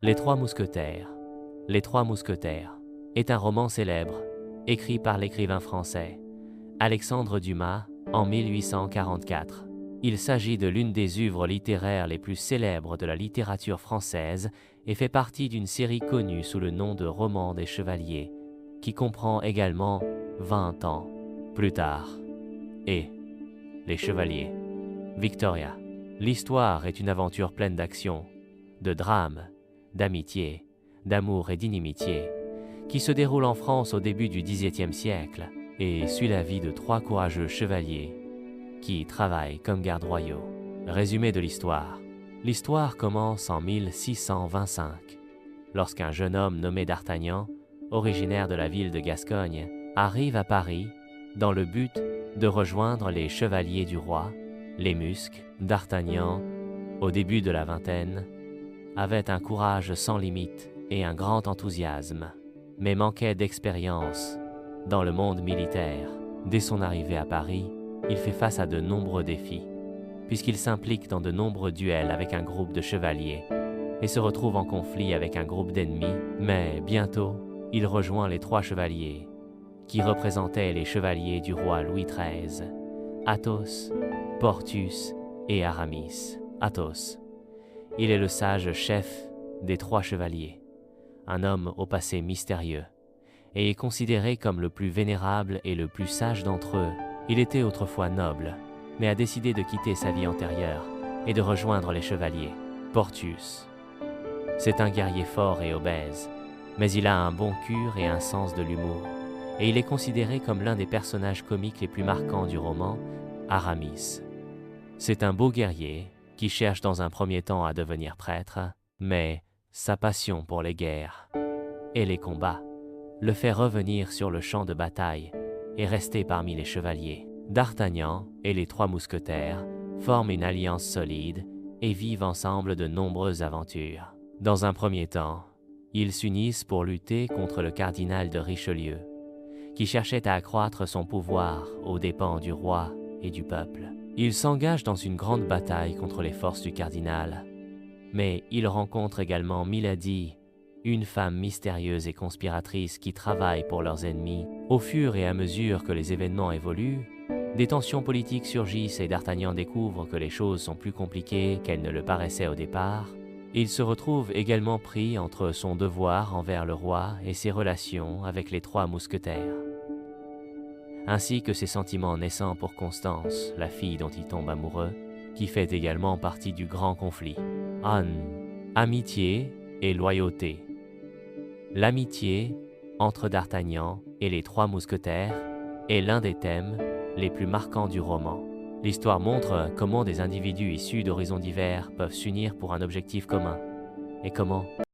Les Trois Mousquetaires. Les Trois Mousquetaires est un roman célèbre, écrit par l'écrivain français Alexandre Dumas en 1844. Il s'agit de l'une des œuvres littéraires les plus célèbres de la littérature française et fait partie d'une série connue sous le nom de Roman des Chevaliers, qui comprend également 20 ans plus tard et Les Chevaliers. Victoria. L'histoire est une aventure pleine d'action, de drame, d'amitié, d'amour et d'inimitié, qui se déroule en France au début du XVIIe siècle et suit la vie de trois courageux chevaliers qui travaillent comme gardes royaux. Résumé de l'histoire. L'histoire commence en 1625, lorsqu'un jeune homme nommé D'Artagnan, originaire de la ville de Gascogne, arrive à Paris dans le but de rejoindre les chevaliers du roi, les musques. D'Artagnan, au début de la vingtaine, avait un courage sans limite et un grand enthousiasme, mais manquait d'expérience dans le monde militaire. Dès son arrivée à Paris, il fait face à de nombreux défis, puisqu'il s'implique dans de nombreux duels avec un groupe de chevaliers et se retrouve en conflit avec un groupe d'ennemis, mais bientôt, il rejoint les trois chevaliers, qui représentaient les chevaliers du roi Louis XIII, Athos, Porthos et Aramis. Athos. Il est le sage chef des trois chevaliers, un homme au passé mystérieux, et est considéré comme le plus vénérable et le plus sage d'entre eux. Il était autrefois noble, mais a décidé de quitter sa vie antérieure et de rejoindre les chevaliers. Porthos. C'est un guerrier fort et obèse, mais il a un bon cœur et un sens de l'humour, et il est considéré comme l'un des personnages comiques les plus marquants du roman. Aramis. C'est un beau guerrier qui cherche dans un premier temps à devenir prêtre, mais sa passion pour les guerres et les combats le fait revenir sur le champ de bataille et rester parmi les chevaliers. D'Artagnan et les trois mousquetaires forment une alliance solide et vivent ensemble de nombreuses aventures. Dans un premier temps, ils s'unissent pour lutter contre le cardinal de Richelieu, qui cherchait à accroître son pouvoir aux dépens du roi et du peuple. Ils s'engagent dans une grande bataille contre les forces du cardinal, mais ils rencontrent également Milady, une femme mystérieuse et conspiratrice qui travaille pour leurs ennemis. Au fur et à mesure que les événements évoluent, des tensions politiques surgissent et D'Artagnan découvre que les choses sont plus compliquées qu'elles ne le paraissaient au départ. Il se retrouve également pris entre son devoir envers le roi et ses relations avec les trois mousquetaires, ainsi que ses sentiments naissants pour Constance, la fille dont il tombe amoureux, qui fait également partie du grand conflit. Amitié et loyauté. L'amitié entre D'Artagnan et les trois mousquetaires est l'un des thèmes les plus marquants du roman. L'histoire montre comment des individus issus d'horizons divers peuvent s'unir pour un objectif commun, et comment